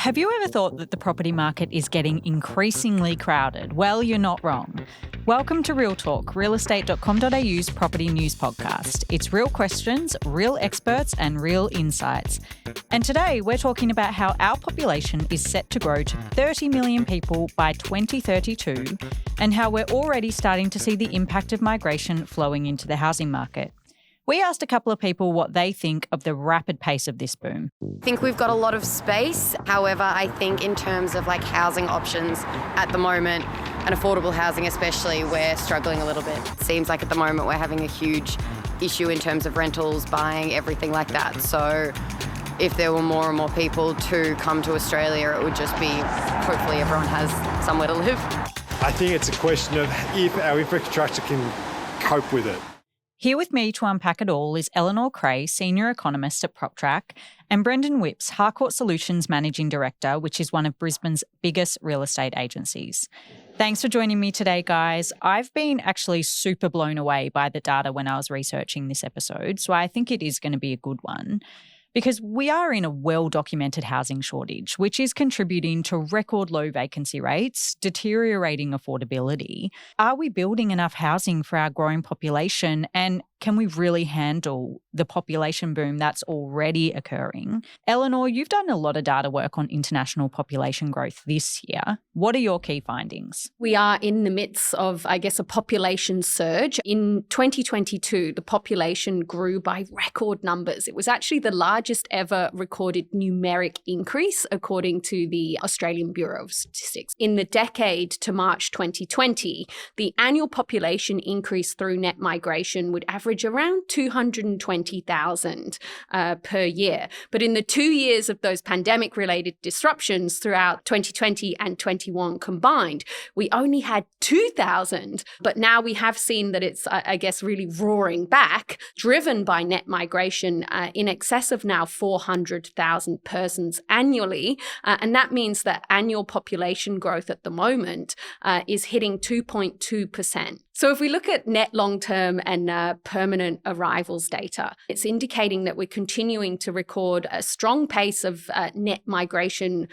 Have you ever thought that the property market is getting increasingly crowded? Well, you're not wrong. Welcome to Real Talk, realestate.com.au's property news podcast. It's real questions, real experts and real insights. And today we're talking about how our population is set to grow to 30 million people by 2032 and how we're already starting to see the impact of migration flowing into the housing market. We asked a couple of people what they think of the rapid pace of this boom. I think we've got a lot of space. However, I think in terms of housing options at the moment, and affordable housing especially, we're struggling a little bit. It seems like at the moment we're having a huge issue in terms of rentals, buying, everything like that. So if there were more and more people to come to Australia, it would just be, hopefully everyone has somewhere to live. I think it's a question of if our infrastructure can cope with it. Here with me to unpack it all is Elanor Cray, Senior Economist at PropTrack, and Brendan Whipps, Harcourt Solutions Managing Director, which is one of Brisbane's biggest real estate agencies. Thanks for joining me today, guys. I've been actually super blown away by the data when I was researching this episode, so I think it is going to be a good one. Because we are in a well-documented housing shortage, which is contributing to record low vacancy rates, deteriorating affordability. Are we building enough housing for our growing population? And can we really handle the population boom that's already occurring? Eleanor, you've done a lot of data work on international population growth this year. What are your key findings? We are in the midst of, a population surge. In 2022, the population grew by record numbers. It was actually the largest ever recorded numeric increase, according to the Australian Bureau of Statistics. In the decade to March 2020, the annual population increase through net migration would average around 220,000 per year. But in the 2 years of those pandemic-related disruptions throughout 2020 and 21 combined, we only had 2,000. But now we have seen that it's, really roaring back, driven by net migration in excess of now 400,000 persons annually. And that means that annual population growth at the moment is hitting 2.2%. So if we look at net long-term and permanent arrivals data, it's indicating that we're continuing to record a strong pace of net migration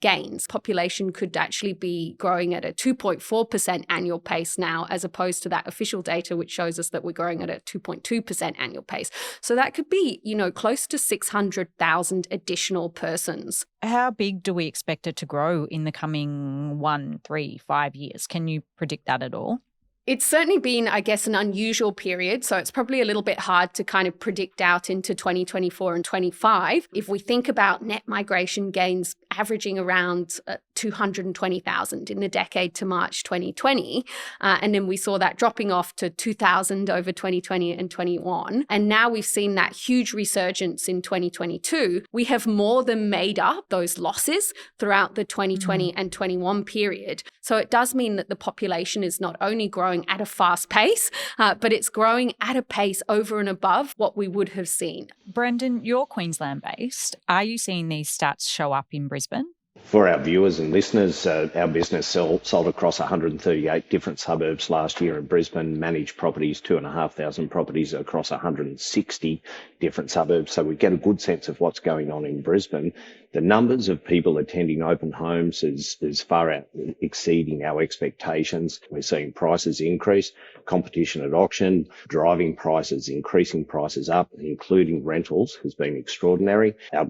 gains. Population could actually be growing at a 2.4% annual pace now, as opposed to that official data, which shows us that we're growing at a 2.2% annual pace. So that could be, close to 600,000 additional persons. How big do we expect it to grow in the coming 1, 3, 5 years? Can you predict that at all? It's certainly been, an unusual period, so it's probably a little bit hard to kind of predict out into 2024 and 25. If we think about net migration gains averaging around 220,000 in the decade to March 2020, and then we saw that dropping off to 2,000 over 2020 and 21, and now we've seen that huge resurgence in 2022, we have more than made up those losses throughout the 2020 and 21 period. So it does mean that the population is not only growing at a fast pace, but it's growing at a pace over and above what we would have seen. Brendan, you're Queensland-based. Are you seeing these stats show up in Brisbane? For our viewers and listeners, our business sold across 138 different suburbs last year in Brisbane, managed properties, 2,500 properties across 160 different suburbs. So we get a good sense of what's going on in Brisbane. The numbers of people attending open homes is far out exceeding our expectations. We're seeing prices increase, competition at auction, driving prices, increasing prices up, including rentals, has been extraordinary. Our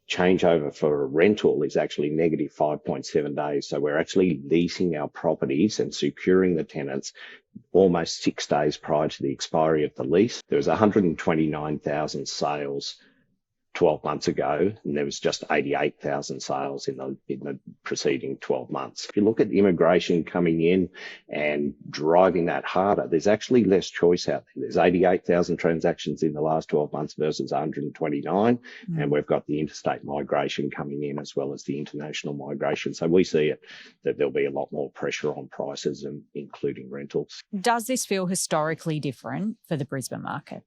changeover for a rental is actually negative 5.7 days. So we're actually leasing our properties and securing the tenants almost 6 days prior to the expiry of the lease. There was 129,000 sales 12 months ago, and there was just 88,000 sales in the preceding 12 months. If you look at immigration coming in and driving that harder, there's actually less choice out there. There's 88,000 transactions in the last 12 months versus 129, and we've got the interstate migration coming in as well as the international migration. So we see that there'll be a lot more pressure on prices, and including rentals. Does this feel historically different for the Brisbane market?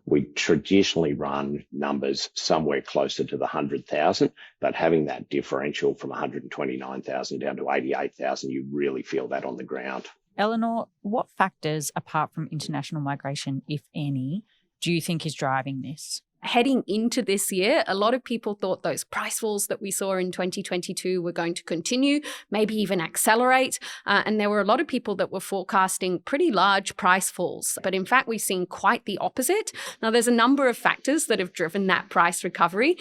We traditionally run numbers somewhere closer to the 100,000, but having that differential from 129,000 down to 88,000, you really feel that on the ground. Eleanor, what factors, apart from international migration, if any, do you think is driving this? Heading into this year, a lot of people thought those price falls that we saw in 2022 were going to continue, maybe even accelerate. And there were a lot of people that were forecasting pretty large price falls. But in fact, we've seen quite the opposite. Now, there's a number of factors that have driven that price recovery.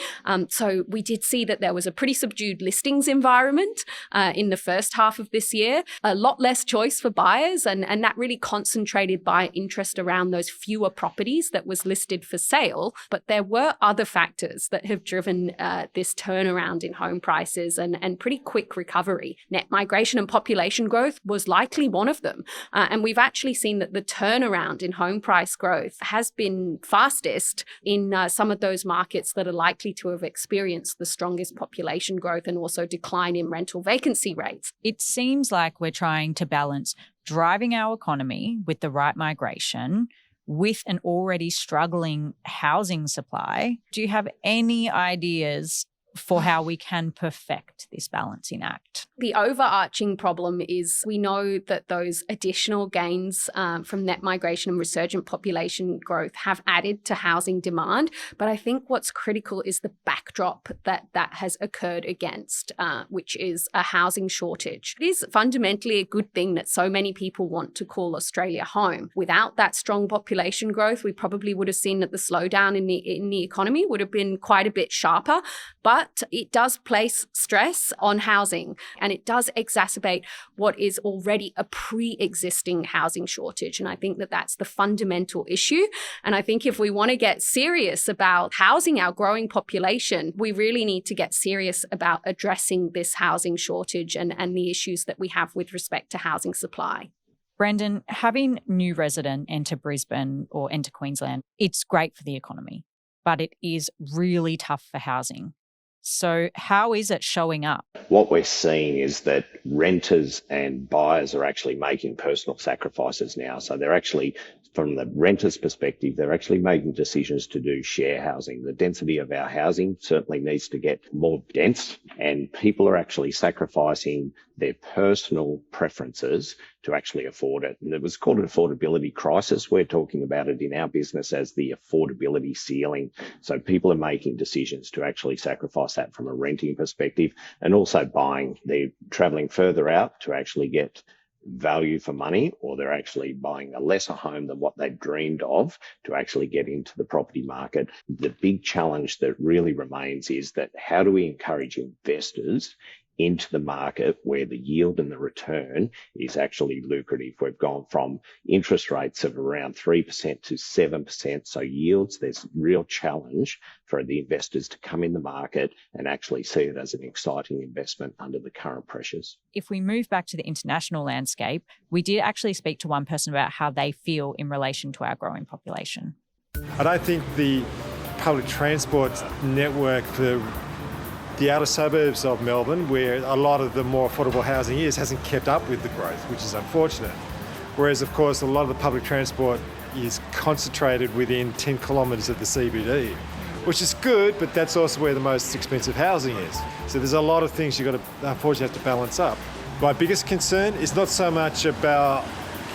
So we did see that there was a pretty subdued listings environment in the first half of this year, a lot less choice for buyers, and that really concentrated buyer interest around those fewer properties that was listed for sale. But there were other factors that have driven this turnaround in home prices and pretty quick recovery. Net migration and population growth was likely one of them. And we've actually seen that the turnaround in home price growth has been fastest in some of those markets that are likely to have experienced the strongest population growth and also decline in rental vacancy rates. It seems like we're trying to balance driving our economy with the right migration with an already struggling housing supply. Do you have any ideas for how we can perfect this balancing act? The overarching problem is we know that those additional gains from net migration and resurgent population growth have added to housing demand. But I think what's critical is the backdrop that has occurred against, which is a housing shortage. It is fundamentally a good thing that so many people want to call Australia home. Without that strong population growth, we probably would have seen that the slowdown in the economy would have been quite a bit sharper. But it does place stress on housing, and it does exacerbate what is already a pre-existing housing shortage. And I think that that's the fundamental issue. And I think if we want to get serious about housing our growing population, we really need to get serious about addressing this housing shortage and the issues that we have with respect to housing supply. Brendan, having new resident enter Brisbane or enter Queensland, it's great for the economy, but it is really tough for housing. So how is it showing up? What we're seeing is that renters and buyers are actually making personal sacrifices now. So they're actually, from the renter's perspective, they're actually making decisions to do share housing. The density of our housing certainly needs to get more dense, and people are actually sacrificing their personal preferences to actually afford it. And it was called an affordability crisis. We're talking about it in our business as the affordability ceiling. So people are making decisions to actually sacrifice that from a renting perspective, and also buying. They're traveling further out to actually get value for money, or they're actually buying a lesser home than what they dreamed of to actually get into the property market. The big challenge that really remains is that how do we encourage investors into the market where the yield and the return is actually lucrative? We've gone from interest rates of around 3% to 7%. So yields, there's real challenge for the investors to come in the market and actually see it as an exciting investment under the current pressures. If we move back to the international landscape, we did actually speak to one person about how they feel in relation to our growing population. I don't think the public transport network for the outer suburbs of Melbourne, where a lot of the more affordable housing is, hasn't kept up with the growth, which is unfortunate. Whereas, of course, a lot of the public transport is concentrated within 10 kilometres of the CBD, which is good, but that's also where the most expensive housing is. So there's a lot of things you've got to, unfortunately, have to balance up. My biggest concern is not so much about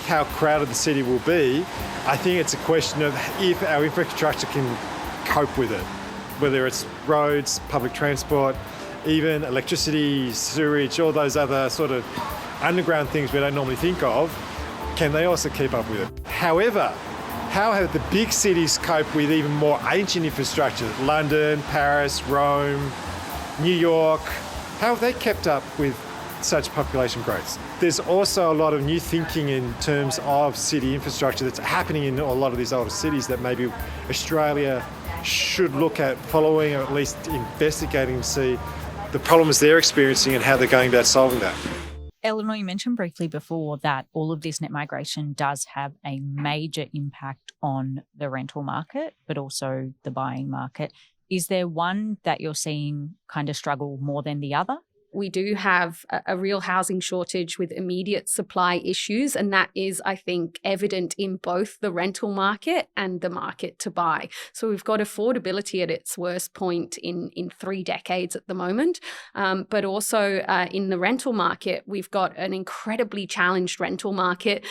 how crowded the city will be. I think it's a question of if our infrastructure can cope with it. Whether it's roads, public transport, even electricity, sewage, all those other sort of underground things we don't normally think of, can they also keep up with it? However, how have the big cities coped with even more ancient infrastructure? London, Paris, Rome, New York, how have they kept up with such population growth? There's also a lot of new thinking in terms of city infrastructure that's happening in a lot of these older cities that maybe Australia should look at following, or at least investigating to see the problems they're experiencing and how they're going about solving that. Eleanor, you mentioned briefly before that all of this net migration does have a major impact on the rental market, but also the buying market. Is there one that you're seeing kind of struggle more than the other? We do have a real housing shortage with immediate supply issues, and that is, I think, evident in both the rental market and the market to buy. So we've got affordability at its worst point in 3 decades at the moment, but also in the rental market, we've got an incredibly challenged rental market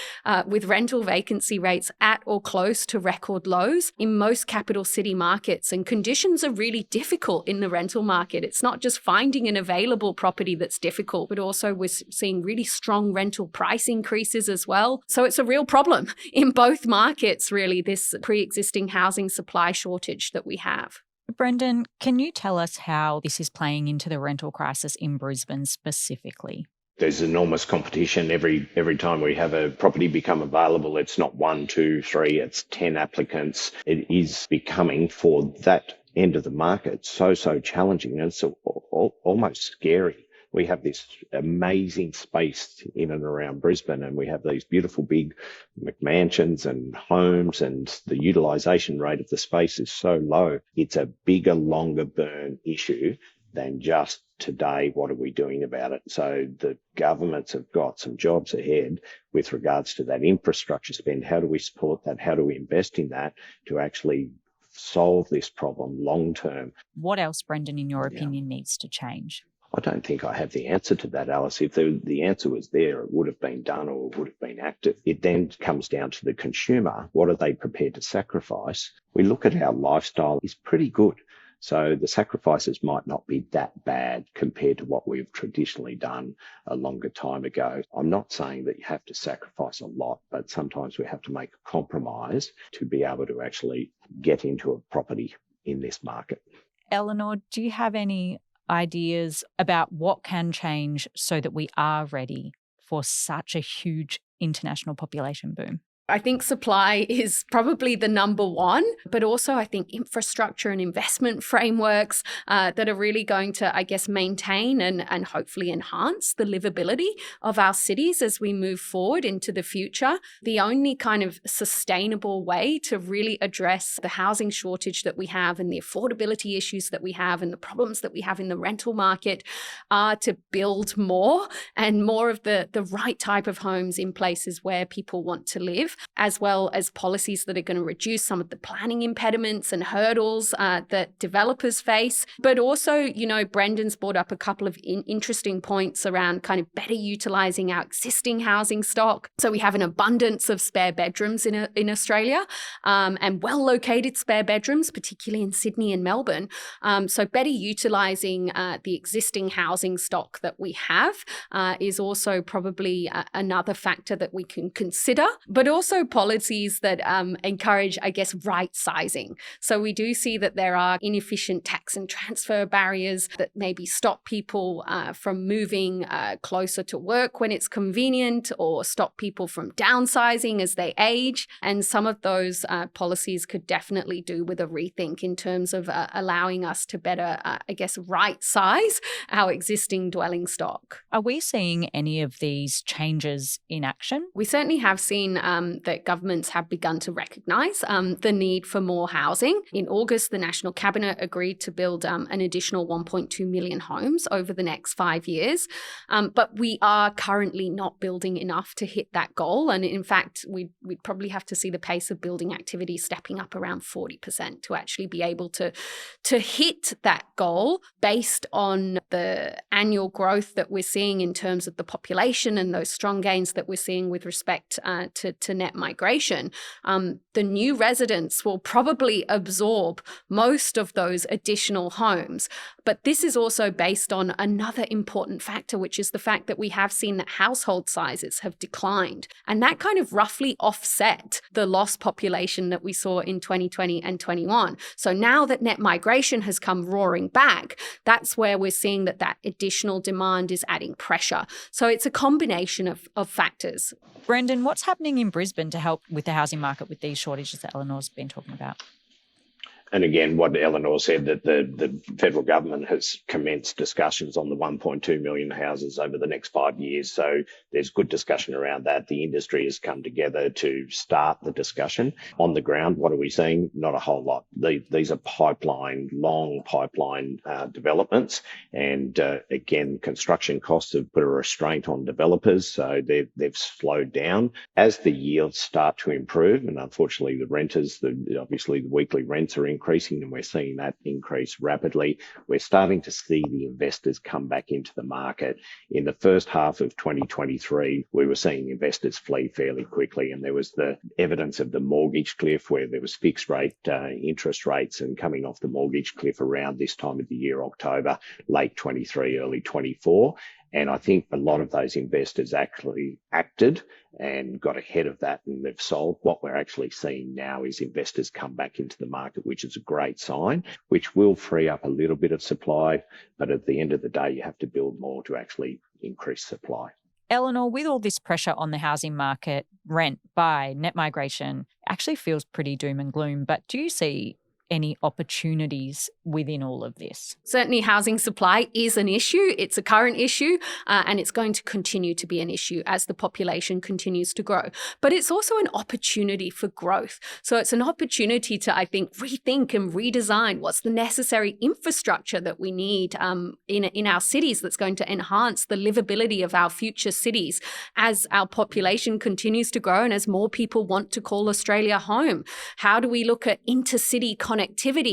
with rental vacancy rates at or close to record lows in most capital city markets, and conditions are really difficult in the rental market. It's not just finding an available property that's difficult, but also we're seeing really strong rental price increases as well. So it's a real problem in both markets, really, this pre-existing housing supply shortage that we have. Brendan, can you tell us how this is playing into the rental crisis in Brisbane specifically? There's enormous competition. Every time we have a property become available, it's not 1, 2, 3, it's 10 applicants. It is becoming, for that end of the market, so challenging, and it's almost scary. We have this amazing space in and around Brisbane, and we have these beautiful big McMansions and homes, and the utilisation rate of the space is so low. It's a bigger, longer burn issue than just today, what are we doing about it? So the governments have got some jobs ahead with regards to that infrastructure spend. How do we support that? How do we invest in that to actually solve this problem long term? What else, Brendan, in your opinion, needs to change? I don't think I have the answer to that, Alice. If the answer was there, it would have been done or it would have been active. It then comes down to the consumer. What are they prepared to sacrifice? We look at our lifestyle is pretty good. So the sacrifices might not be that bad compared to what we've traditionally done a longer time ago. I'm not saying that you have to sacrifice a lot, but sometimes we have to make a compromise to be able to actually get into a property in this market. Eleanor, do you have any ideas about what can change so that we are ready for such a huge international population boom? I think supply is probably the number one, but also I think infrastructure and investment frameworks that are really going to, I guess, maintain and hopefully enhance the livability of our cities as we move forward into the future. The only kind of sustainable way to really address the housing shortage that we have and the affordability issues that we have and the problems that we have in the rental market are to build more and more of the right type of homes in places where people want to live, as well as policies that are going to reduce some of the planning impediments and hurdles that developers face. But also, you know, Brendan's brought up a couple of interesting points around kind of better utilising our existing housing stock. So we have an abundance of spare bedrooms in Australia and well-located spare bedrooms, particularly in Sydney and Melbourne. So better utilising the existing housing stock that we have is also probably another factor that we can consider. But also policies that encourage, I guess, right sizing. So we do see that there are inefficient tax and transfer barriers that maybe stop people from moving closer to work when it's convenient, or stop people from downsizing as they age. And some of those policies could definitely do with a rethink in terms of allowing us to better, I guess, right size our existing dwelling stock. Are we seeing any of these changes in action? We certainly have seen that governments have begun to recognise the need for more housing. In August, the National Cabinet agreed to build an additional 1.2 million homes over the next 5 years. But we are currently not building enough to hit that goal. And in fact, we'd probably have to see the pace of building activity stepping up around 40% to actually be able to hit that goal based on the annual growth that we're seeing in terms of the population and those strong gains that we're seeing with respect to net migration. The new residents will probably absorb most of those additional homes. But this is also based on another important factor, which is the fact that we have seen that household sizes have declined. And that kind of roughly offset the lost population that we saw in 2020 and 21. So now that net migration has come roaring back, that's where we're seeing that additional demand is adding pressure. So it's a combination of factors. Brendan, what's happening in Brisbane to help with the housing market with these shortages that Eleanor's been talking about? And again, what Eleanor said, that the federal government has commenced discussions on the 1.2 million houses over the next 5 years. So there's good discussion around that. The industry has come together to start the discussion. On the ground, what are we seeing? Not a whole lot. These are long pipeline developments. And again, construction costs have put a restraint on developers. So they've slowed down. As the yields start to improve, and unfortunately the renters, obviously the weekly rents are increasing, and we're seeing that increase rapidly. We're starting to see the investors come back into the market. In the first half of 2023, we were seeing investors flee fairly quickly, and there was the evidence of the mortgage cliff, where there was fixed rate interest rates and coming off the mortgage cliff around this time of the year, October, late 23, early 24. And I think a lot of those investors actually acted and got ahead of that, and they've sold. What we're actually seeing now is investors come back into the market, which is a great sign, which will free up a little bit of supply. But at the end of the day, you have to build more to actually increase supply. Eleanor, with all this pressure on the housing market, rent, buy, net migration, actually feels pretty doom and gloom. But do you see any opportunities within all of this? Certainly housing supply is an issue. It's a current issue, and it's going to continue to be an issue as the population continues to grow. But it's also an opportunity for growth. So it's an opportunity to, I think, rethink and redesign what's the necessary infrastructure that we need in our cities that's going to enhance the livability of our future cities as our population continues to grow and as more people want to call Australia home. How do we look at intercity connectivity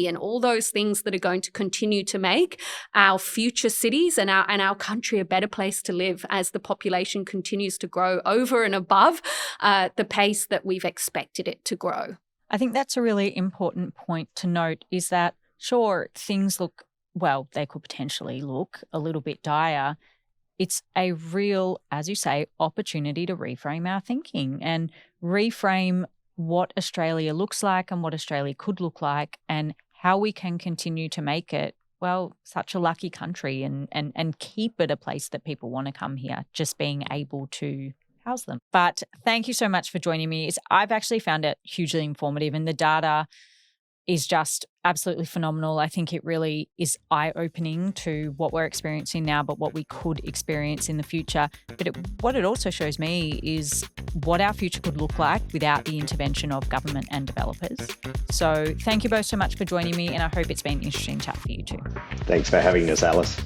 and all those things that are going to continue to make our future cities and our country a better place to live as the population continues to grow over and above the pace that we've expected it to grow? I think that's a really important point to note, is that, sure, things look, well, they could potentially look a little bit dire. It's a real, as you say, opportunity to reframe our thinking and reframe what Australia looks like and what Australia could look like, and how we can continue to make it, well, such a lucky country and keep it a place that people want to come here, just being able to house them. But thank you so much for joining me. I've actually found it hugely informative, and the data is just absolutely phenomenal. I think it really is eye-opening to what we're experiencing now, but what we could experience in the future. But what it also shows me is what our future could look like without the intervention of government and developers. So thank you both so much for joining me, and I hope it's been an interesting chat for you too. Thanks for having us, Alice.